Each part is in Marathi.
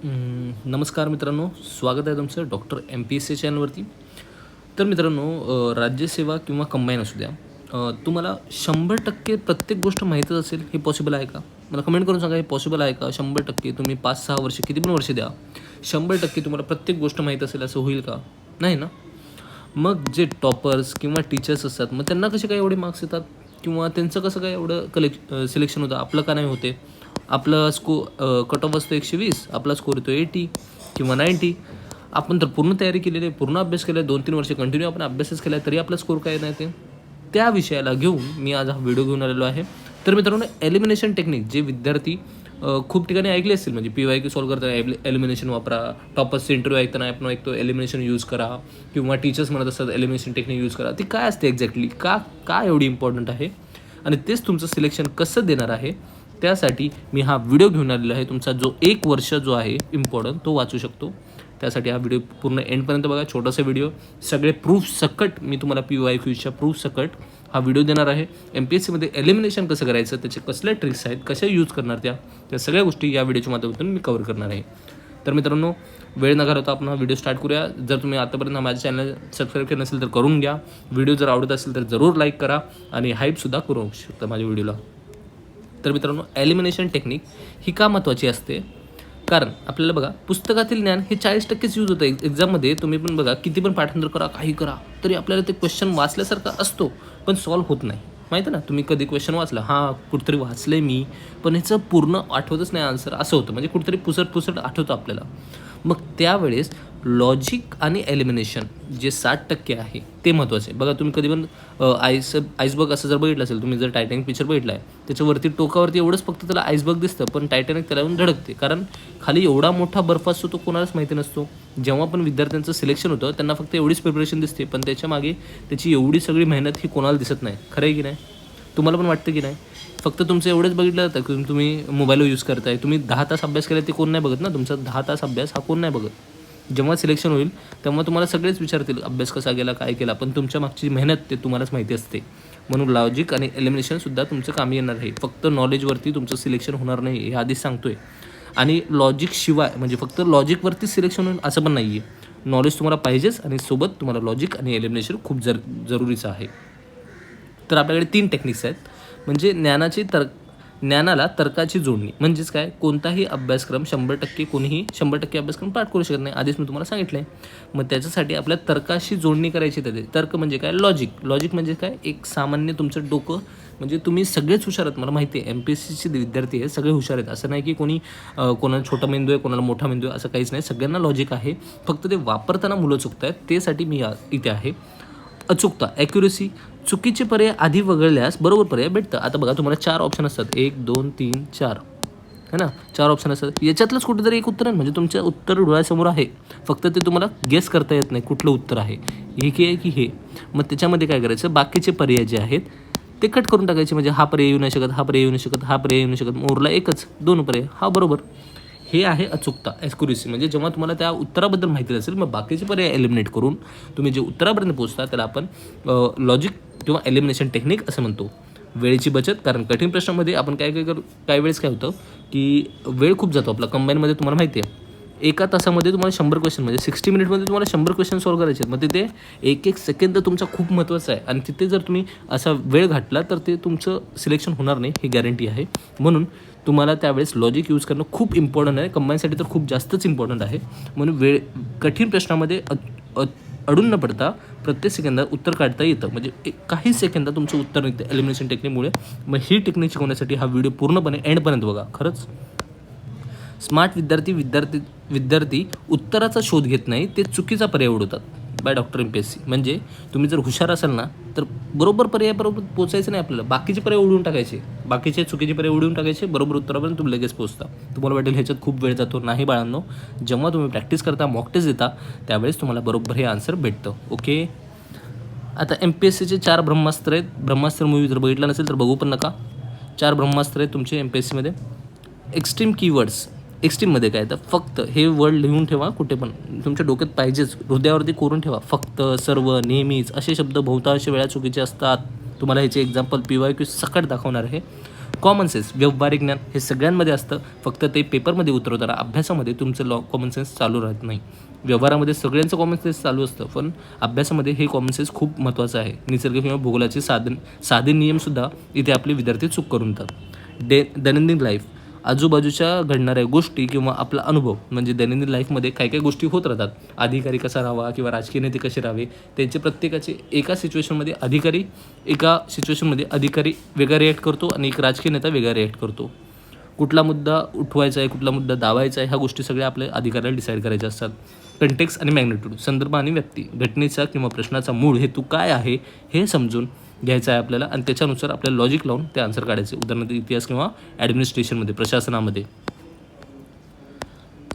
नमस्कार मित्रांनो, स्वागत आहे तुमचं डॉक्टर MPSC चॅनलवरती. तर मित्रांनो, राज्यसेवा किंवा कंबाईन असू द्या, तुम्हाला 100% प्रत्येक गोष्ट माहीतच असेल हे पॉसिबल आहे का? मला कमेंट करून सांगा, हे पॉसिबल आहे का? 100% तुम्ही 5-6 वर्ष किती पण वर्ष द्या, 100% तुम्हाला प्रत्येक गोष्ट माहीत असेल असं होईल का? नाही ना. मग जे टॉपर्स किंवा टीचर्स असतात, मग त्यांना कसे काय एवढे मार्क्स येतात किंवा त्यांचं कसं काय एवढं सिलेक्शन होतं, आपलं का नाही होते? आपलं कट ऑफ असतो 120, आपला स्कोर येतो 80 किंवा 90. आपण तर पूर्ण तयारी केलेली आहे, पूर्ण अभ्यास केला आहे, 2-3 वर्ष कंटिन्यू आपण अभ्यासच केला आहे, तरी आपला स्कोर काय नाही ते. त्या विषयाला घेऊन मी आज हा व्हिडिओ घेऊन आलेलो आहे. तर मित्रांनो, एलिमिनेशन टेक्निक जे विद्यार्थी खूप ठिकाणी ऐकले असतील, म्हणजे PYQ सॉल्व्ह करताना एलिमिनेशन वापरा, टॉपर्सचे इंटरव्ह्यू ऐकताना आपण ऐकतो एलिमिनेशन यूज करा, किंवा टीचर्स म्हणत असतात एलिमिनेशन टेक्निक यूज करा. ती काय असते एक्झॅक्टली, का एवढी इम्पॉर्टंट आहे आणि तेच तुमचं सिलेक्शन कसं देणार आहे, त्यासाठी मी हा व्हिडिओ घेऊन आलेला आहे. तुमचा जो 1 वर्ष जो आहे इम्पॉर्टंट तो वाचू शकतो. त्यासाठी हा व्हिडिओ पूर्ण एंडपर्यंत बघा. छोटासा व्हिडिओ, सगळे प्रूफ सकट मी तुम्हाला PYQच्या प्रूफ सकट हा व्हिडिओ देणार आहे. MPSCमध्ये एलिमिनेशन कसं करायचं, त्याचे कसल्या ट्रिक्स आहेत, कशा यूज करणार त्या सगळ्या गोष्टी या व्हिडिओच्या माध्यमातून मी कव्हर करणार आहे. तर मित्रांनो, वेळ न घालवता आपण हा व्हिडिओ स्टार्ट करूया. जर तुम्ही आतापर्यंत माझ्या चॅनल सबस्क्राईब केलं नसेल तर करून घ्या. व्हिडिओ जर आवडत असेल तर जरूर लाईक करा आणि हाईपसुद्धा करू शकता माझ्या व्हिडिओला. तर मित्रांनो, एलिमिनेशन टेक्निक ही का महत्त्वाची असते? कारण आपल्याला बघा, पुस्तकातील ज्ञान हे 40%च यूज होतं एक्झाममध्ये. तुम्ही पण बघा, किती पण पाठांतर करा, काही करा, तरी आपल्याला ते क्वेश्चन वाचल्यासारखा असतो पण सॉल्व्ह होत नाही. माहिती आहे ना, तुम्ही कधी क्वेश्चन वाचला, हां कुठेतरी वाचलं आहे मी, पण ह्याचं पूर्ण आठवतच नाही आन्सर, असं होतं. म्हणजे कुठेतरी पुसट आठवतं आपल्याला. मग त्यावेळेस लॉजिक आणि एलिमिनेशन जे 60% आहे ते महत्त्वाचं आहे. बघा, तुम्ही कधी पण आईसबर्ग असं जर बघितलं असेल, तुम्ही जर टायटॅनिक पिक्चर बघितला आहे, त्याच्यावरती टोकावरती एवढंच फक्त त्याला आईसबर्ग दिसतं, पण टायटॅनिक त्याला येऊन धडकते. कारण खाली एवढा मोठा बर्फ असतो, तो कोणालाच माहिती नसतो. जेव्हा पण विद्यार्थ्यांचं सिलेक्शन होतं, त्यांना फक्त एवढीच प्रिपरेशन दिसते, पण त्याच्यामागे त्याची एवढी सगळी मेहनत ही कोणाला दिसत नाही. खरं आहे की नाही? तुम्हाला पण वाटतं की नाही? फक्त तुमचं एवढंच बघितलं जातं की तुम्ही मोबाईलवर यूज करताय, तुम्ही 10 तास अभ्यास केला ते कोण नाही बघत ना. तुमचा 10 तास अभ्यास हा कोण नाही बघत. जेव्हा सिलेक्शन होईल तेव्हा तुम्हाला सगळेच विचारतील अभ्यास कसा गेला, काय केला, पण तुमच्या मागची मेहनत ते तुम्हालाच माहिती असते. म्हणून लॉजिक आणि एलिमिनेशनसुद्धा तुमचं कामी येणार आहे. फक्त नॉलेजवरती तुमचं सिलेक्शन होणार नाही, हे आधीच सांगतोय. आणि लॉजिकशिवाय, म्हणजे फक्त लॉजिकवरतीच सिलेक्शन होईल असं पण नाही आहे. नॉलेज तुम्हाला पाहिजेच आणि सोबत तुम्हाला लॉजिक आणि एलिमिनेशन खूप जरुरीचं आहे. तर आपल्याकडे 3 टेक्निक्स आहेत. म्हणजे ज्ञानाला तर्काची जोडणी. म्हणजेच काय, कोणताही अभ्यासक्रम 100% कोणीही 100% अभ्यासक्रम पाठ करू शकत नाही, आधीच मी तुम्हाला सांगितलं आहे. मग त्याच्यासाठी आपल्या तर्काशी जोडणी करायची. त्याचे तर्क म्हणजे काय, लॉजिक म्हणजे काय, एक सामान्य तुमचं डोकं. म्हणजे तुम्ही सगळेच हुशार आहेत, मला माहिती आहे MPSCचे विद्यार्थी आहेत, सगळे हुशार आहेत. असं नाही की कोणाला छोटा मेंदू आहे, कोणाला मोठा मेंदू आहे, असं काहीच नाही. सगळ्यांना लॉजिक आहे, फक्त ते वापरताना मुलं चुकत आहेत. त्यासाठी मी इथे आहे. अचूकता, ॲक्युरेसी. चुकीचे पर्याय आधी वगळल्यास बरोबर पर्याय भेटतं. आता बघा, तुम्हाला 4 ऑप्शन असतात, 1 2 3 4, है ना. 4 ऑप्शन असतात, याच्यातलंच कुठेतरी एक उत्तर आहे. म्हणजे तुमचं उत्तर डोळ्यासमोर आहे, फक्त ते तुम्हाला गेस करता येत नाही कुठलं उत्तर आहे, हे की आहे की हे. मग त्याच्यामध्ये काय करायचं, बाकीचे पर्याय जे आहेत ते कट करून टाकायचे. म्हणजे हा पर्याय येऊ नाही शकत, हा पर्याय येऊ नाही शकत, हा पर्याय येऊ नाही शकत, उरला एकच, 2 पर्याय, हा बरोबर. हे आहे अचूकता, ॲक्युरेसी. म्हणजे जेव्हा तुम्हाला त्या उत्तराबद्दल माहिती असेल, मग बाकीचे पर्याय एलिमिनेट करून तुम्ही जे उत्तरापर्यंत पोहोचता त्याला आपण लॉजिक किंवा एलिमिनेशन टेक्निक असं म्हणतो. वेळेची बचत, कारण कठीण प्रश्नामध्ये आपण काही वेळेस काय होतं की वेळ खूप जातो आपला. कंबाईनमध्ये तुम्हाला माहिती आहे, एका तासामध्ये तुम्हाला 100 क्वेश्चन, म्हणजे 60 मिनिटमध्ये तुम्हाला 100 क्वेश्चन सॉल्व्ह करायचे आहेत. मग तिथे एक सेकंद तुमचा खूप महत्त्वाचा आहे, आणि तिथे जर तुम्ही असा वेळ घातला तर ते तुमचं सिलेक्शन होणार नाही, ही गॅरंटी आहे. म्हणून तुम्हाला त्यावेळेस लॉजिक यूज करणं खूप इम्पॉर्टंट आहे. कंबाईनसाठी तर खूप जास्तच इम्पॉर्टंट आहे. म्हणून कठीण प्रश्नामध्ये अडून न पडता प्रत्येक सेकंदात उत्तर काढता येतं. म्हणजे काही सेकंदात तुमचं उत्तर निघतं एलिमिनेशन टेक्निकमुळे. मग ही टेक्निक शिकवण्यासाठी हा व्हिडिओ पूर्णपणे एंडपर्यंत बघा. खरंच स्मार्ट विद्यार्थी उत्तराचा शोध घेत नाही, ते चुकीचा पर्याय उडवतात. By doctor MPSC. म्हणजे तुम्ही जर हुशार असाल ना, तर बरोबर पर्यायाबरोबर पोचायचं नाही आपल्याला, बाकीचे पर्याय उडवून टाकायचे, बाकीचे चुकीचे पर्याय उडवून टाकायचे, बरोबर उत्तरापर्यंत तुम्ही लगेच पोहोचता. तुम्हाला वाटेल ह्याच्यात खूप वेळ जातो, नाही बाळांनो. जेव्हा तुम्ही प्रॅक्टिस करता, मॉक टेस्ट देता, त्यावेळेस तुम्हाला बरोबर हे आन्सर भेटतं. ओके. आता MPSCचे 4 ब्रह्मास्त्र आहेत. ब्रह्मास्त्र मूवी जर बघितला नसेल तर बघू पण नका. 4 ब्रह्मास्त्र आहेत तुमचे MPSCमध्ये. Extreme keywords. एक्स्ट्रीममध्ये काय, तर फक्त हे वर्ड लिहून ठेवा, कुठे पण तुमच्या डोक्यात पाहिजेच, हृदयावरती कोरून ठेवा. फक्त, सर्व, नेहमीच असे शब्द बहुतांश वेळा चुकीचे असतात. तुम्हाला ह्याचे एक्झाम्पल PYQ सकट दाखवणार आहे. कॉमन सेन्स, व्यवहारिक ज्ञान हे सगळ्यांमध्ये असतं, फक्त ते पेपरमध्ये उतरवताना अभ्यासामध्ये तुमचं कॉमन सेन्स चालू राहत नाही. व्यवहारामध्ये सगळ्यांचं कॉमन सेन्स चालू असतं, पण अभ्यासामध्ये हे कॉमन सेन्स खूप महत्त्वाचं आहे. निसर्ग किंवा भूगोलाचे साधे नियमसुद्धा इथे आपले विद्यार्थी चूक करून येतात. दैनंदिन लाईफ, आजूबाजूच्या घडणाऱ्या गोष्टी किंवा आपला अनुभव, म्हणजे दैनंदिन लाईफमध्ये काही काही गोष्टी होत राहतात. अधिकारी कसा राहावा किंवा राजकीय नेते कसे राहावे, त्यांचे प्रत्येकाचे एका सिच्युएशनमध्ये अधिकारी वेगळा रिॲक्ट करतो आणि एक राजकीय नेता वेगळा रिॲक्ट करतो. कुठला मुद्दा उठवायचा आहे, कुठला मुद्दा दाबायचा आहे, ह्या गोष्टी सगळ्या आपल्या अधिकाऱ्याला डिसाईड करायच्या असतात. कंटेक्स्ट आणि मॅग्निट्यूड, संदर्भ आणि व्यक्ती, घटनेचा किंवा प्रश्नाचा मूळ हेतू काय आहे हे समजून घ्यायचं आहे आपल्याला आणि त्याच्यानुसार आपल्याला लॉजिक लावून ते आन्सर काढायचे. उदाहरणार्थ इतिहास किंवा ॲडमिनिस्ट्रेशनमध्ये, प्रशासनामध्ये.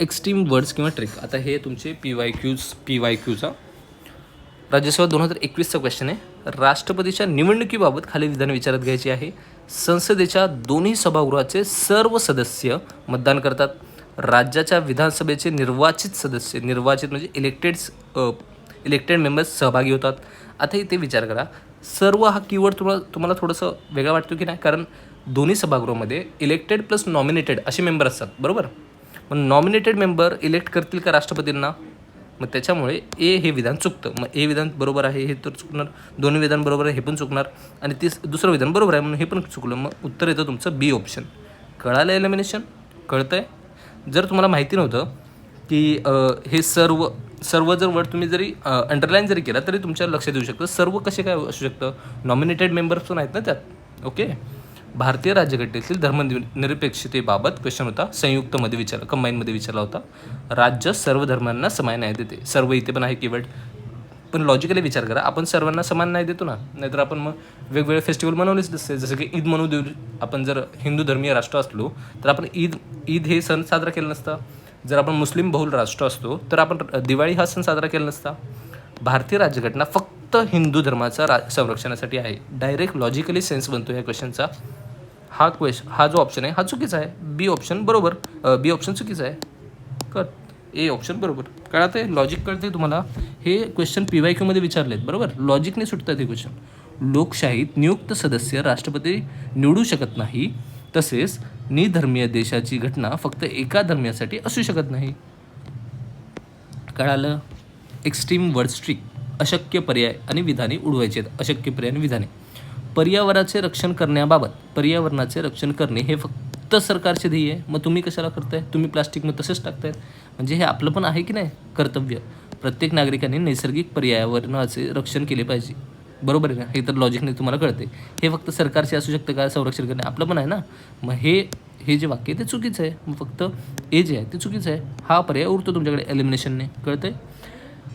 एक्स्ट्रीम वर्ड्स किंवा ट्रिक, आता हे तुमचे PYQचा राज्यसेवा 2021चा क्वेश्चन आहे. राष्ट्रपतीच्या निवडणुकीबाबत खाली विधान विचारात घ्यायची आहे. संसदेच्या दोन्ही सभागृहाचे सर्व सदस्य मतदान करतात. राज्याच्या विधानसभेचे निर्वाचित म्हणजे इलेक्टेड मेंबर्स सहभागी होतात. आता इथे विचार करा, सर्व हा कीवर्ड तुम्हाला थोडंसं वेगळा वाटतो की नाही, कारण दोन्ही सभागृहामध्ये इलेक्टेड प्लस नॉमिनेटेड असे मेंबर असतात, बरोबर. मग नॉमिनेटेड मेंबर इलेक्ट करतील का राष्ट्रपतींना, मग त्याच्यामुळे ए हे विधान चुकतं. मग ए विधान बरोबर आहे हे तर चुकणार, दोन्ही विधान बरोबर आहे हे पण चुकणार, आणि दुसरं विधान बरोबर आहे म्हणून हे पण चुकलं. मग उत्तर येतं तुमचं बी ऑप्शन. कळालं एलिमिनेशन? कळतं आहे? जर तुम्हाला माहिती नव्हतं की हे सर्व जर वर्ड तुम्ही जरी अंडरलाईन जरी केला तरी तुमच्या लक्षात येऊ शकतं. सर्व कसे काय असू शकतं, नॉमिनेटेड मेंबर्स पण आहेत ना त्यात. ओके. भारतीय राज्यघटनेतील धर्मनिरपेक्षतेबाबत क्वेश्चन होता, कंबाईनमध्ये विचारला होता. राज्य सर्व धर्मांना समान न्याय देते. सर्व इथे पण आहे कीवर्ड, पण लॉजिकली विचार करा, आपण सर्वांना समान न्याय देतो ना, नाहीतर आपण मग वेगवेगळे फेस्टिवल मनवलेच नसते. जसं की ईद मनवू देऊ, आपण जर हिंदू धर्मीय राष्ट्र असलो तर आपण ईद हे सण साजरा केला नसता. जर आपण मुस्लिम बहुल राष्ट्र असतो तर आपण दिवाळी हा सण साजरा केला नसता. भारतीय राज्यघटना फक्त हिंदू धर्माचा संरक्षणासाठी आहे. डायरेक्ट लॉजिकली सेन्स बनतो या क्वेश्चनचा. हा जो ऑप्शन आहे हा चुकीचा आहे. बी ऑप्शन चुकीचा आहे. ए ऑप्शन बरोबर. कळतं आहे, लॉजिक कळते तुम्हाला. हे क्वेश्चन PYQमध्ये विचारलेत, बरोबर. लॉजिकने सुटतात हे क्वेश्चन. लोकशाहीत नियुक्त सदस्य राष्ट्रपती निवडू शकत नाही, तसेच निधर्मीय देशाची घटना फक्त एका धर्मियासाठी असू शकत नाही. कळालं? एक्स्ट्रीम वर्ड्स ट्रिक, अशक्य पर्याय आणि विधाने उडवायचे आहेत. अशक्य पर्याय आणि विधाने. पर्यावरणाचे रक्षण करणे हे फक्त सरकारचे ध्येय आहे. मग तुम्ही कशाला करताय? तुम्ही प्लास्टिकमध्ये तसंच टाकतायत. म्हणजे हे आपलं पण आहे की नाही कर्तव्य. प्रत्येक नागरिकाने नैसर्गिक पर्यावरणाचे रक्षण केले पाहिजे, बरोबर आहे ना. हे तर लॉजिकने तुम्हाला कळते. हे फक्त सरकारचे असू शकतं का संरक्षण करणे, आपलं पण आहे ना. मग हे जे वाक्य आहे ते चुकीचं आहे. मग फक्त ए जे आहे ते चुकीचं आहे. हा पर्याय उरतो तुमच्याकडे एलिमिनेशनने. कळतंय?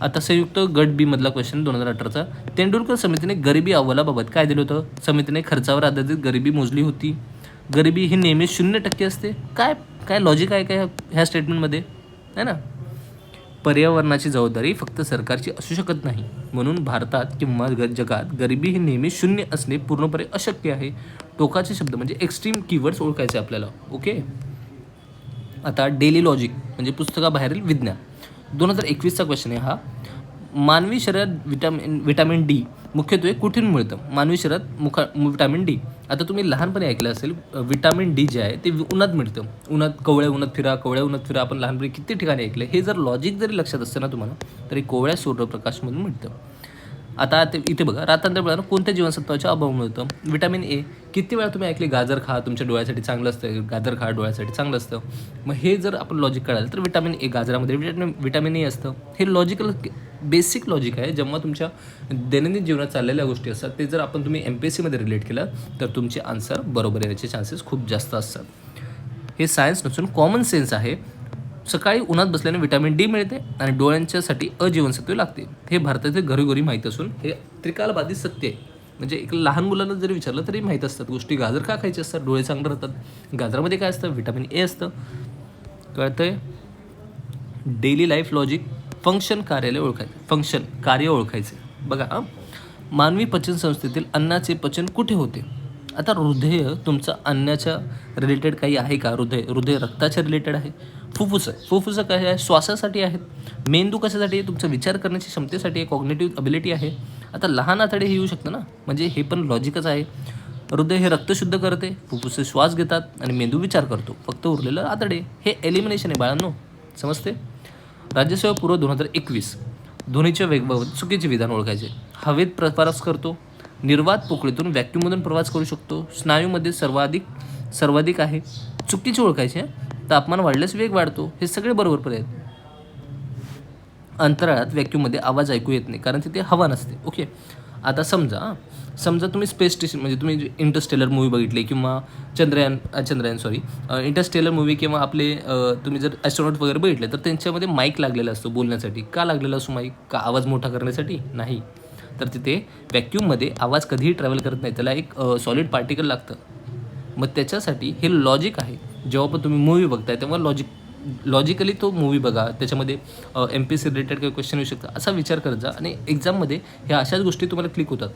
आता संयुक्त गट बी मधला क्वेश्चन 2018चा. तेंडुलकर समितीने गरिबी अहवालाबाबत काय दिलं होतं? समितीने खर्चावर आधारित गरिबी मोजली होती. गरिबी ही नेहमी 0% असते. काय लॉजिक आहे काय ह्या स्टेटमेंटमध्ये, आहे ना. पर्यावरणाची जबाबदारी फक्त सरकारची असू शकत नाही, म्हणून भारतात किंवा जगात गरिबी ही नेहमी 0 असणे पूर्णपणे अशक्य आहे. टोकाचे शब्द म्हणजे एक्स्ट्रीम कीवर्ड्स ओळखायचे आपल्याला. ओके. आता डेली लॉजिक म्हणजे पुस्तकाबाहेरील विज्ञान. 2021चा क्वेश्चन आहे हा. मानवी शरीरात विटॅमिन डी मुख्यत्वे कुठून मिळतं? मानवी शरीरात विटॅमिन डी, आता तुम्ही लहानपणी ऐकलं असेल, विटॅमिन डी जे आहे ते उन्हात मिळतं. कवळ्या उन्हात फिरा आपण लहानपणी किती ठिकाणी ऐकलं. हे जर लॉजिक जरी लक्षात असतं ना तुम्हाला, तरी कोवळ्या सूर्यप्रकाशमधून मिळतं. आता इथे बघा, रातांतर वेळानं कोणत्या जीवनसत्वाच्या अभाव मिळतं? Vitamin A. किती वेळा तुम्ही ऐकले गाजर खा तुमच्या डोळ्यासाठी चांगलं असतं, गाजर खा डोळ्यासाठी चांगलं असतं. मग हे जर आपण लॉजिक कळालं तर विटॅमिन ए, गाजरामध्ये विटॅमिन ए असतं. हे लॉजिकल बेसिक लॉजिक आहे. जेव्हा तुमच्या दैनंदिन जीवनात चाललेल्या गोष्टी असतात ते जर तुम्ही MPSCमध्ये रिलेट केलं तर तुमचे आन्सर बरोबर येण्याचे चान्सेस खूप जास्त असतात. हे सायन्स नसून कॉमन सेन्स आहे. सकाळी उन्हात बसल्याने विटॅमिन डी मिळते आणि डोळ्यांच्यासाठी अजीवनसत्वे लागते. हे भारतातील घरोघरी माहीत असून हे त्रिकालबाधित सत्य आहे. म्हणजे एक लहान मुलांना जरी विचारलं तरी माहीत असतात गोष्टी. गाजर का खायचे असतात? डोळे चांगले राहतात. गाजरामध्ये काय असतं? विटॅमिन ए असतं. कळतंय? Daily life logic. कार्य ओळखायचे. बघा, मानवी पचन संस्थेतील अन्नाचे पचन कुठे होते? आता हृदय तुमचं अन्नाच्या रिलेटेड काही आहे का? हृदय रक्ताच्या रिलेटेड आहे. फुफ्फुसं काय आहे? श्वासासाठी आहेत. मेंदू कशासाठी आहे? तुमचा विचार करण्याची क्षमतेसाठी आहे, कॉग्निटिव्ह अबिलिटी आहे. आता लहान आतडे हे येऊ शकतं ना, म्हणजे हे पण लॉजिकच आहे. हृदय हे रक्त शुद्ध करते, फुफ्फुसे श्वास घेतात आणि मेंदू विचार करतो. फक्त उरलेलं आतडे. हे एलिमिनेशन आहे बाळांनो, समजते. राज्यसेवा पूर्व 2021. ध्वनीच्या वेगाबाबत चुकीचे विधान ओळखायचे. हवेत प्रवास करतो, निर्वात पोकळीतून व्हॅक्यूममधून प्रवास करू शकतो, स्नायूमध्ये सर्वाधिक आहे. चुकीचे ओळखायचे. तापमान वाढल्यास वेग वाढतो. हे सगळे बरोबर पर्याय आहेत. अंतराळात व्हॅक्यूममध्ये आवाज ऐकू येत नाही कारण तिथे हवा नसते. ओके, आता समजा तुम्ही स्पेस स्टेशन म्हणजे तुम्ही इंटरस्टेलर मूवी बघितली किंवा इंटरस्टेलर मूवी किंवा आपले तुम्ही जर ॲस्ट्रॉनॉट वगैरे बघितले तर त्यांच्यामध्ये माईक लागलेला असतो बोलण्यासाठी. का लागलेला असतो माईक? का आवाज मोठा करण्यासाठी? नाही. तर तिथे व्हॅक्यूममध्ये आवाज कधीही ट्रॅव्हल करत नाही, त्याला एक सॉलिड पार्टिकल लागतं. मग त्याच्यासाठी हे लॉजिक आहे. जेव्हा पण तुम्ही मूवी बघताय तेव्हा लॉजिकली तो मूवी बघा, त्याच्यामध्ये MPSC रिलेटेड काही क्वेश्चन येऊ शकतात असा विचार करत जा आणि एक्झाममध्ये ह्या अशाच गोष्टी तुम्हाला क्लिक होतात.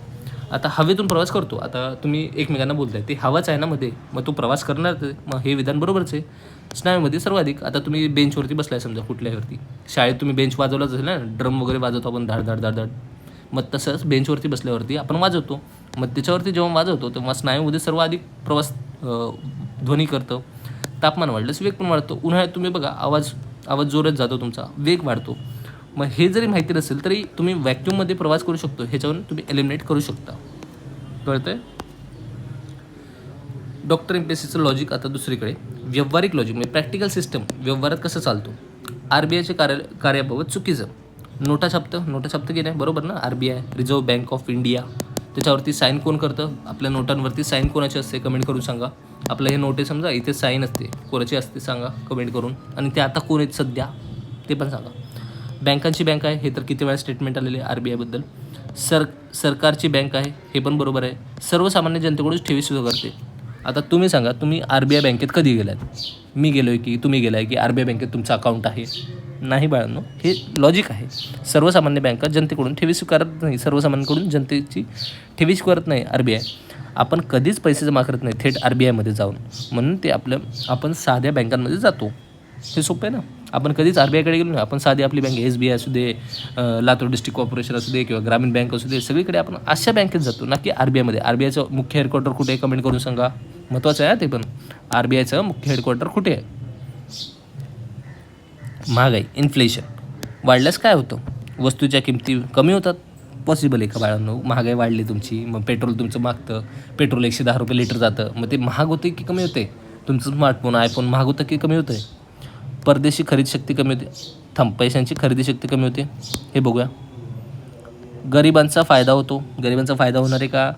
आता हवेतून प्रवास करतो, आता तुम्ही एकमेकांना बोलताय ते हवाच आहे ना मध्ये, मग तो प्रवास करणार. मग हे विधान बरोबरच आहे. स्नायूमध्ये सर्वाधिक. आता तुम्ही बेंचवरती बसलाय समजा कुठल्यावरती, शाळेत तुम्ही बेंच वाजवलाच असेल ना, ड्रम वगैरे वाजवतो आपण धाड धाड धाड धाड. मग तसंच बेंचवरती बसल्यावरती आपण वाजवतो. मग त्याच्यावरती जेव्हा वाजवतो तेव्हा स्नायूमध्ये सर्वाधिक प्रवास ध्वनी करतं. तापमान वाढल्यास वेग पण वाढतो. उन्हाळ्यात तुम्ही बघा आवाज जोरात जातो, तुमचा वेग वाढतो. मग हे जरी माहिती नसेल तरी तुम्ही व्हॅक्यूममध्ये प्रवास करू शकतो, ह्याच्यावरून तुम्ही एलिमिनेट करू शकता. कळतं आहे. डॉक्टर MPSCचं लॉजिक आता दुसरीकडे. व्यावहारिक लॉजिक म्हणजे प्रॅक्टिकल सिस्टम व्यवहारात कसं चालतो. RBIचे कार्याबाबत चुकीचं. नोटा छापतं की नाही, बरोबर ना. RBI reserve bank of India, त्याच्यावरती साईन कोण करतं? आपल्या नोटांवरती साईन कोणाची असते कमेंट करून सांगा. आपलं हे नोट आहे समजा, इथे साईन असते, कोणाची असते सांगा कमेंट करून. आणि ते आता कोण आहेत सध्या ते पण सांगा. बँकांची बँक आहे, हे तर किती वेळा स्टेटमेंट आलेले आहे RBIबद्दल. सरकारची बँक आहे, हे पण बरोबर आहे. सर्वसामान्य जनतेकडून ठेवी सुद्धा करते. आता तुम्ही सांगा, तुम्ही RBI बँकेत कधी गेलात? मी गेलो आहे की तुम्ही गेला आहे की RBI बँकेत तुमचं अकाउंट आहे? नाही बाळांनो, हे लॉजिक आहे. सर्वसामान्य बँका जनतेकडून ठेवी स्वीकारत नाही, सर्वसामान्यांकडून जनतेची ठेवी स्वीकारत नाही RBI. आपण कधीच पैसे जमा करत नाही थेट RBIमध्ये जाऊन, म्हणून ते आपण साध्या बँकांमध्ये जातो. हे सोपं आहे ना. आपण कधीच RBIकडे गेलो नाही, आपण साधी आपली बँक SBI असू दे, लातूर डिस्ट्रिक्ट कॉर्पोरेशन असू दे किंवा ग्रामीण बँक असू दे, सगळीकडे आपण अशा बँकेत जातो ना की RBIमध्ये. RBIचं मुख्य हेडक्वार्टर कुठे आहे कमेंट करून सांगा. महत्त्वाचं आहे ते पण. RBIचं मुख्य हेडक्वार्टर कुठे आहे? महागाई, इन्फ्लेशन वाढल्यास काय होतं? वस्तूच्या किमती कमी होतात. पॉसिबल आहे का बाळांनो? महागाई वाढली तुमची, मग पेट्रोल तुमचं मागतं, पेट्रोल 110 रुपये लिटर जातं, मग ते महाग होते की कमी होते? तुमचं स्मार्टफोन आयफोन महाग होतं की कमी होतं आहे? परदेशी खरेदी शक्ती कमी होते. पैशांची खरेदी शक्ती कमी होते. हे बघूया. गरिबांचा फायदा होतो. गरिबांचा फायदा होणार आहे का?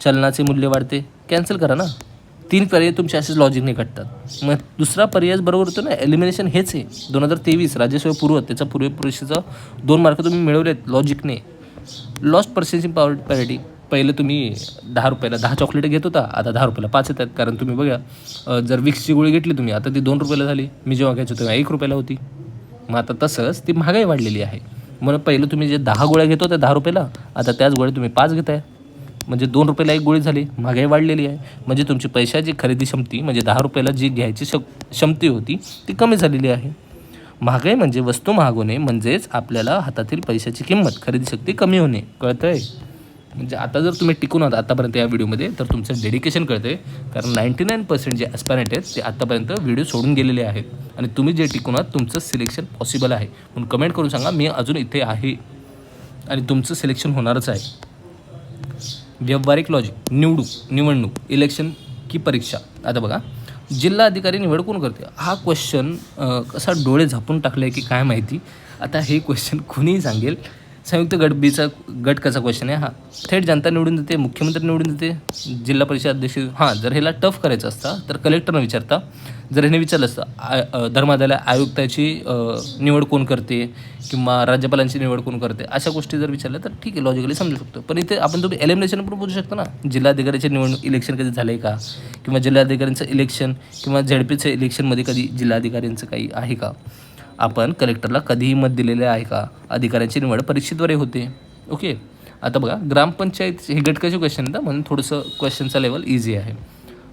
चलनाचे मूल्य वाढते. कॅन्सल करा ना. 3 पर्याय तुमचे असेच लॉजिकने कटतात. मग दुसरा पर्याय बरोबर होतो ना. एलिमिनेशन हेच आहे. 2023 राज्यसेवा पूर्व, त्याचा परीक्षेचा 2 मार्क तुम्ही मिळवलेत लॉजिकने. Lost पर्सेसिंग parity. पहिले तुम्ही 10 रुपयाला 10 चॉकलेट घेत होता, आता 10 रुपयाला 5 येतात. कारण तुम्ही बघा, जर विक्सची गोळी घेतली तुम्ही, आता ती 2 रुपयाला झाली. मी जेव्हा घ्यायचो तेव्हा 1 रुपयाला होती. मग आता तसंच ती महागाई वाढलेली आहे. म्हणून पहिलं तुम्ही जे 10 गोळ्या घेत होत्या 10 रुपयाला, आता त्याच गोळ्या तुम्ही 5 घेताय. म्हणजे 2 रुपयाला 1 गोळी झाली. महागाई वाढलेली आहे. म्हणजे तुमची पैशाची खरेदी क्षमती म्हणजे 10 रुपयाला जी घ्यायची क्षमती होती ती कमी झालेली आहे. महागाई म्हणजे वस्तू महाग होणे, म्हणजेच आपल्याला हातातील पैशाची किंमत, खरेदी शक्ती कमी होणे. कळतं आहे? म्हणजे आता जर तुम्ही टिकून आहात आतापर्यंत या व्हिडिओमध्ये तर तुमचं डेडिकेशन कळतं आहे. कारण 99% जे ॲस्पायरंट आहेत ते आत्तापर्यंत व्हिडिओ सोडून गेलेले आहेत. आणि तुम्ही जे टिकून आहात तुमचं सिलेक्शन पॉसिबल आहे. म्हणून कमेंट करून सांगा, मी अजून इथे आहे आणि तुमचं सिलेक्शन होणारच आहे. व्यावहारिक लॉजिक. निवडणूक, इलेक्शन की परीक्षा. आता बघा, जिल्हा अधिकारी निवड कोण करते? हा क्वेश्चन कसा डोळे झापून टाकला आहे की काय माहिती. आता हे क्वेश्चन कुणीही सांगेल. संयुक्त गट कसा क्वेश्चन आहे हा. थेट जनता निवडून देते, मुख्यमंत्री निवडून देते, जिल्हा परिषद अध्यक्ष. हां, जर ह्याला टफ करायचं असतं तर कलेक्टरनं विचारता. जर ह्याने विचारलं असतं धर्मादाय आयुक्ताची निवड कोण करते किंवा राज्यपालांची निवड कोण करते, अशा गोष्टी जर विचारल्या तर ठीक आहे, लॉजिकली समजू शकतो. पण इथे आपण तुम्ही एलिमिनेशन पण बोलू शकतो ना. जिल्हाधिकाऱ्याचे निवडणूक इलेक्शन कधी झालं आहे का, किंवा जिल्हाधिकाऱ्यांचं इलेक्शन किंवा ZPचं इलेक्शनमध्ये कधी जिल्हाधिकाऱ्यांचं काही आहे का. आपण कलेक्टरला कधीही मत दिलेले आहे का. अधिकाऱ्यांची निवड परीक्षेद्वारे होते. ओके. आता बघा, ग्रामपंचायत हे गटकाचे क्वेश्चन आहेत म्हणून थोडंसं क्वेश्चनचा लेवल इझी आहे.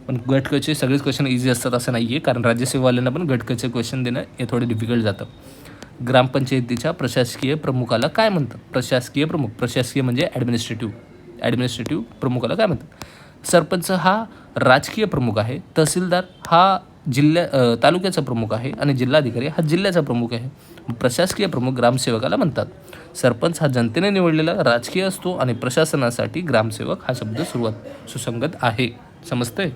पण गटकचे सगळेच क्वेश्चन इझी असतात असं नाही आहे, कारण राज्यसेवावाल्यांना पण गटकचे क्वेश्चन देणं हे थोडे डिफिकल्ट जातं. ग्रामपंचायतीच्या प्रशासकीय प्रमुखाला काय म्हणतात? प्रशासकीय प्रमुख. प्रशासकीय म्हणजे ॲडमिनिस्ट्रेटिव्ह प्रमुखाला काय म्हणतात? सरपंच हा राजकीय प्रमुख आहे, तहसीलदार हा तालुक्याचा प्रमुख आहे आणि जिल्हाधिकारी हा जिल्ह्याचा प्रमुख आहे. प्रशासकीय प्रमुख ग्रामसेवकाला म्हणतात. सरपंच हा जनतेने निवडलेला राजकीय असतो आणि प्रशासनासाठी ग्रामसेवक हा शब्द सुसंगत आहे. समजतंय?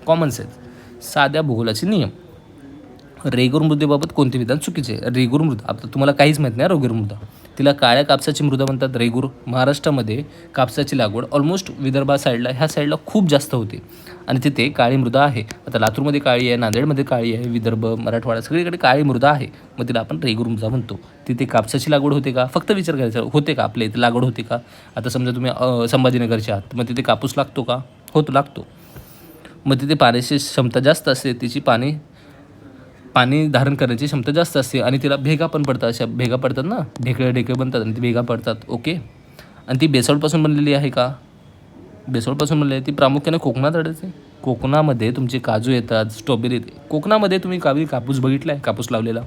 Common sense. साध्या भूगोलाचे नियम. रेगूर मृदेबाबत कोणते विधान चुकीचे? रेगूर मृदा, आता तुम्हाला काहीच माहीत नाही रेगूर मृदा. तिला काळ्या कापसाची मृदा म्हणतात. रेगूर महाराष्ट्रामध्ये कापसाची लागवड ऑलमोस्ट विदर्भा साईडला ह्या साईडला खूप जास्त होते आणि तिथे काळी मृदा आहे. आता लातूरमध्ये काळी आहे, नांदेडमध्ये काळी आहे, विदर्भ, मराठवाडा सगळीकडे काळी मृदा आहे. मग तिला आपण रेगूर मृदा म्हणतो. तिथे कापसाची लागवड होते का? फक्त विचार करायचा, होते का आपल्या इथे लागवड होते का? आता समजा तुम्ही संभाजीनगरचे आहात, मग तिथे कापूस लागतो का? होतो, लागतो. मग तिथे पाण्याची क्षमता जास्त असते, तिची पाणी धारण करण्याची क्षमता जास्त असते आणि तिला भेगा पण पडतात. अशा भेगा पडतात ना, ढेकळे बनतात आणि ती भेगा पडतात. ओके. आणि ती बेसॉल्टपासून बनलेली आहे का? बेसॉल्टपासून बनलेली आहे. ती प्रामुख्याने कोकणात आढळते. कोकणामध्ये तुमचे काजू येतात, स्ट्रॉबेरी येते. कोकणामध्ये तुम्ही कापूस बघितला आहे, कापूस लावलेला,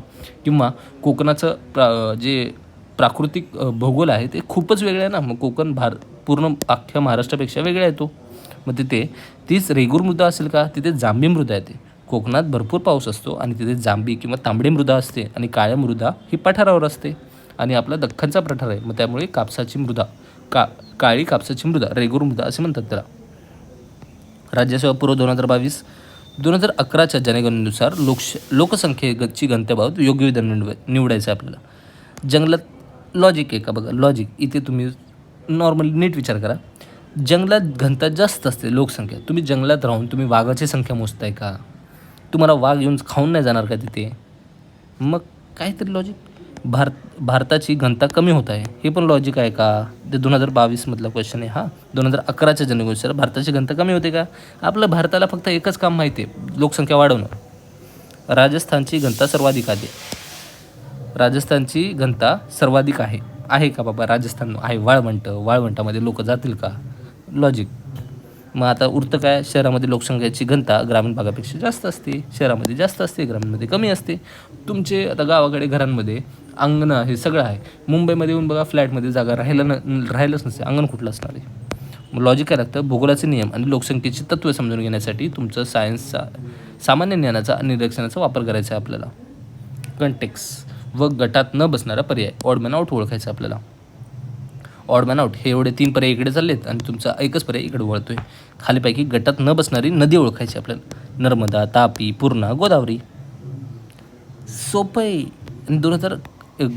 किंवा कोकणाचं जे प्राकृतिक भूगोल आहे ते खूपच वेगळं आहे ना. मग कोकण पूर्ण अख्ख्या महाराष्ट्रापेक्षा वेगळा येतो. मग तिथे तीच रेगूर मृदा असेल का? तिथे जांभी मृदा येते. कोकणात भरपूर पाऊस असतो आणि तिथे जांभी किंवा तांबडी मृदा असते आणि काळ्या मृदा ही पठारावर असते आणि आपला दख्खनचा पठार आहे. मग त्यामुळे कापसाची मृदा काळी कापसाची मृदा रेगूर मृदा असे म्हणतात त्याला. राज्यसेवा पूर्व 2011च्या जनगणनेनुसार लोकसंख्येची घनतेबाबत योग्य विधान निवडायचं आहे आपल्याला. जंगलात लॉजिक आहे का? बघा लॉजिक इथे तुम्ही नॉर्मली नीट विचार करा. जंगलात घनता जास्त असते लोकसंख्या. तुम्ही जंगलात राहून तुम्ही वाघाची संख्या मोजताय का? तुम्हाला वाघ येऊन खाऊन नाही जाणार का तिथे? मग काहीतरी लॉजिक. भारताची घनता कमी होत आहे, हे पण लॉजिक आहे का? ते 2022मधला क्वेश्चन आहे हा. 2011च्या जनगणनेनुसार भारताची घनता कमी होते का? आपलं भारताला फक्त एकच काम माहिती आहे, लोकसंख्या वाढवणं. राजस्थानची घनता सर्वाधिक आहे. राजस्थानची घनता सर्वाधिक आहे का बाबा? राजस्थान आहे, वाळवंटामध्ये लोक जातील का? लॉजिक. मग आता उरतं काय? शहरामध्ये लोकसंख्येची घनता ग्रामीण भागापेक्षा जास्त असते. शहरामध्ये जास्त असते, ग्रामीणमध्ये कमी असते. तुमचे आता गावाकडे घरांमध्ये अंगणं हे सगळं आहे. मुंबईमध्ये येऊन बघा, फ्लॅटमध्ये जागा राहिलंच नसते, अंगण कुठलं असणार आहे? मग लॉजिक काय लागतं? भूगोलाचे नियम आणि लोकसंख्येची तत्त्व समजून घेण्यासाठी तुमचं सायन्सचा सामान्य ज्ञानाचा आणि निरीक्षणाचा वापर करायचा आहे आपल्याला. कंटेक्स्ट व गटात न बसणारा पर्याय, ऑड मॅन आउट ओळखायचं आपल्याला. ऑड मॅन आउट हे एवढे 3 पर्याय इकडे चाललेत आणि तुमचा एकच पर्याय इकडे वळतोय. खालीपैकी गटात न बसणारी नदी ओळखायची आपल्याला. नर्मदा, तापी, पूर्णा, गोदावरी. सोपं आहे. 2000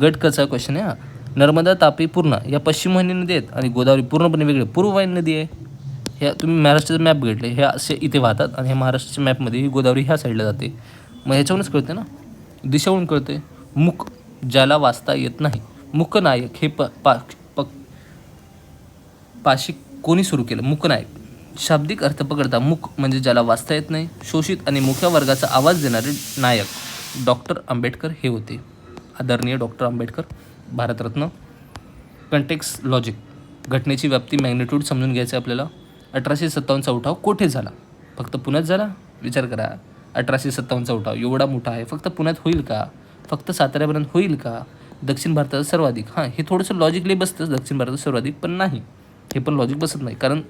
गट कचा क्वेश्चन आहे हा. नर्मदा, तापी, पूर्णा या पश्चिम वाहिनी नदी आहेत आणि गोदावरी पूर्णपणे वेगळे पूर्व वाहिनी नदी आहे. ह्या तुम्ही महाराष्ट्राचा मॅप बघितले, ह्या असे इथे वाहतात आणि ह्या महाराष्ट्राच्या मॅपमध्ये ही गोदावरी ह्या साईडला जाते. मग ह्याच्यावरूनच कळते ना, दिशावरून कळते. मुक ज्याला वाचता येत नाही. मुकनायक हे पाशिक कोणी सुरू केलं? मुकनायक. शाब्दिक अर्थ पकडता मुक म्हणजे ज्याला वाचता येत नाही. शोषित आणि मुख्या वर्गाचा आवाज देणारे नायक डॉक्टर आंबेडकर हे होते. आदरणीय doctor Ambedkar, Bharat Ratna. Context logic. घटनेची व्याप्ती मॅग्निट्यूड समजून घ्यायचं आपल्याला. 1857चा उठाव कोठे झाला? फक्त पुण्यात झाला? विचार करा, 1857चा उठाव एवढा मोठा आहे, फक्त पुण्यात होईल का? फक्त साताऱ्यापर्यंत होईल का? दक्षिण भारतात सर्वाधिक. हे थोडंसं लॉजिकली बसतं, दक्षिण भारतात सर्वाधिक, पण नाही, हे पण लॉजिक बसत नाही. कारण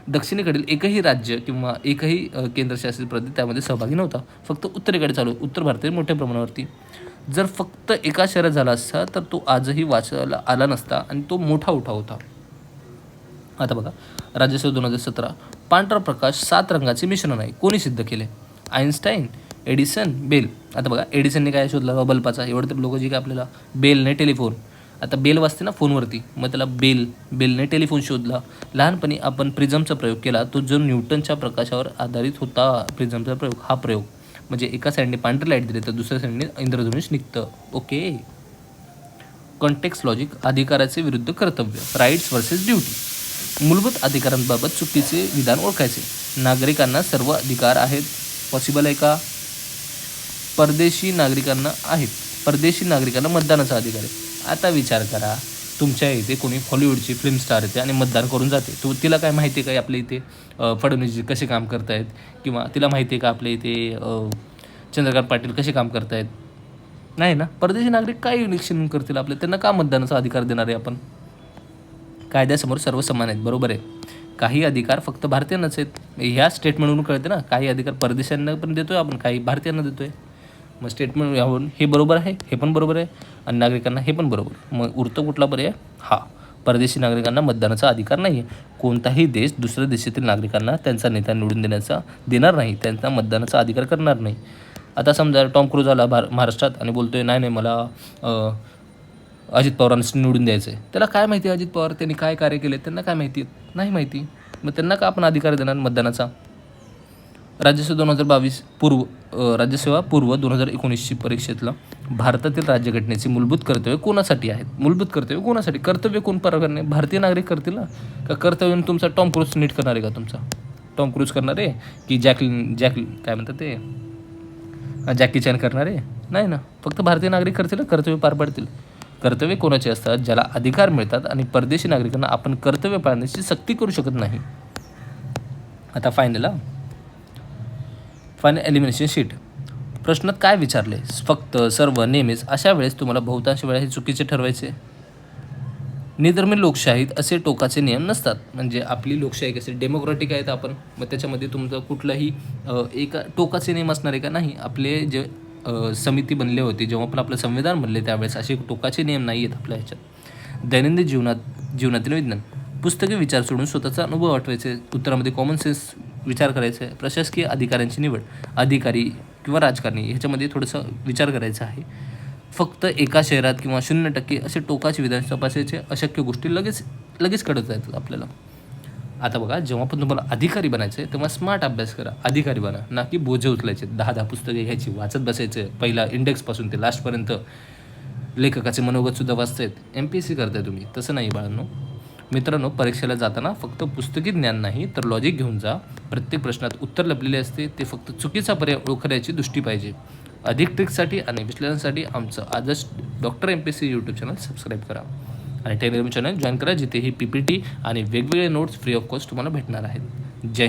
दक्षिणेकडील एकही राज्य किंवा एकही केंद्रशासित प्रदेश त्यामध्ये सहभागी नव्हता. फक्त उत्तरेकडे चालू, उत्तर भारतात मोठ्या प्रमाणावरती. जर फक्त एका शहरात झाला असता तर तो आजही वाचायला आला नसता आणि तो मोठा उठाव होता. आता बघा, राज्यसेवा 2017. पांढरा प्रकाश 7 रंगाचे मिश्रण आहे, कोणी सिद्ध केले? Einstein, Edison, Bell. आता बघा, एडिसनने काय शोधला? बल्बाचा. एवढं तर लोक जी काय आपल्याला. बेलने टेलिफोन. आता बेल वाजते ना फोनवरती, मग त्याला बेलने टेलिफोन शोधला. लहानपणी आपण प्रिझमचा प्रयोग केला, तो जो न्यूटनच्या प्रकाशावर आधारित होता. प्रिझमचा प्रयोग, हा प्रयोग म्हणजे एका साईडने पांढरी लाईट दिली तर दुसऱ्या साईडने इंद्रधनुष निघतं. ओके. Context logic. अधिकाराचे विरुद्ध कर्तव्य, राईट्स वर्सेस ड्युटी. मूलभूत अधिकारांबाबत चुकीचे विधान ओळखायचे. नागरिकांना सर्व अधिकार आहेत, पॉसिबल आहे का? परदेशी नागरिकांना मतदानाचा अधिकार आहे. आता विचार करा, तुमच्या इथे कोणी हॉलिवूडची फिल्म स्टार येते आणि मतदान करून जाते. तिला काय माहिती आहे का आपल्या इथे फडणवीसजी कसे काम करत आहेत, किंवा तिला माहिती आहे का आपल्या इथे चंद्रकांत पाटील कसे काम करत आहेत? नाही ना. परदेशी नागरिक काय इलेक्शन करतील आपले? त्यांना का मतदानाचा अधिकार देणार आहे आपण? कायद्यासमोर सर्व समान आहेत, बरोबर आहे. काही अधिकार फक्त भारतीयांनाच आहेत. ह्या स्टेटमेंटवरून कळते ना, काही अधिकार परदेशांना पण देतो आहे आपण, काही भारतीयांना देतो आहे. मग स्टेटमेंट यावरून हे बरोबर आहे, हे पण बरोबर आहे, आणि नागरिकांना हे पण बरोबर. मग उरतं कुठला पर्याय? हा, परदेशी नागरिकांना मतदानाचा अधिकार नाही आहे. कोणताही देश दुसऱ्या देशातील नागरिकांना त्यांचा नेता निवडून देणार नाही, त्यांचा मतदानाचा अधिकार करणार नाही. आता समजा टॉम क्रूज आला महाराष्ट्रात आणि बोलतोय नाही मला अजित पवारांना निवडून द्यायचं आहे. त्याला काय माहिती अजित पवार त्यांनी काय कार्य केले, त्यांना काय माहिती? नाही माहिती. मग त्यांना का आपण अधिकार देणार मतदानाचा? राज्यसेवा 2022 राज्यसेवा पूर्व 2019 परीक्षेतलं भारतातील राज्यघटनेची मूलभूत कर्तव्य कोणासाठी आहेत? मूलभूत कर्तव्य कोणासाठी? कर्तव्य कोण पार करणे? भारतीय नागरिक करतील ना? का कर्तव्य तुमचा टॉम क्रूज नीट करणार आहे का? तुमचा टॉम क्रूज करणार आहे की काय म्हणतात ते जॅकी चॅन करणार आहे? नाही ना, फक्त भारतीय नागरिक करतील, कर्तव्य पार पाडतील. कर्तव्य कोणाचे असतात? ज्याला अधिकार मिळतात आणि परदेशी नागरिकांना आपण कर्तव्य पाळण्याची सक्ती करू शकत नाही. आता फायनल एलिमिनेशन शीट. प्रश्नात काय विचारले? फक्त, सर्व, नेहमीच. अशा वेळेस तुम्हाला बहुतांश वेळा हे चुकीचे ठरवायचे. निधर्मी लोकशाहीत असे टोकाचे नियम नसतात. म्हणजे आपली लोकशाही कशी डेमोक्रॅटिक आहेत आपण, मग त्याच्यामध्ये तुमचं कुठलाही एका टोकाचे नियम असणार आहे का? नाही. आपले जे समिती बनले होते, जेव्हा पण आपलं संविधान बनले त्यावेळेस असे टोकाचे नियम नाही आहेत आपल्या ह्याच्यात. दैनंदिन जीवनातील विज्ञान. पुस्तकी विचार सोडून स्वतःचा अनुभव आठवायचे. उत्तरामध्ये कॉमन सेन्स विचार करायचा आहे. प्रशासकीय अधिकाऱ्यांची निवड, अधिकारी किंवा राजकारणी ह्याच्यामध्ये थोडंसं विचार करायचा आहे. फक्त एका शहरात किंवा 0% असे टोकाचे विधान तपासायचे. अशक्य गोष्टी लगेच कळत आहेत आपल्याला. आता बघा, जेव्हा पण तुम्हाला अधिकारी बनायचं आहे तेव्हा स्मार्ट अभ्यास करा, अधिकारी बना. ना की बोजे उचलायचे, 10 पुस्तके घ्यायची, वाचत बसायचं. पहिला इंडेक्सपासून ते लास्टपर्यंत लेखकाचे मनोगतसुद्धा वाचतायत. MPSC करताय तुम्ही, तसं नाही बाळांनो. मित्रांनो, परीक्षेला जाताना फक्त पुस्तकी ज्ञान नाही तर लॉजिक घेऊन जा. प्रत्येक प्रश्नात उत्तर लपलेले असते, ते फक्त चुकीचा पर्याय ओळखण्याची दृष्टी पाहिजे. अधिक ट्रिक्ससाठी आणि विश्लेषणासाठी आमचं आदर्श doctor MPSC YouTube channel subscribe करा आणि टेलिग्राम चॅनल जॉईन करा, जिथे ही PPT आणि वेगवेगळे नोट्स फ्री ऑफ कॉस्ट तुम्हाला भेटणार आहेत. जय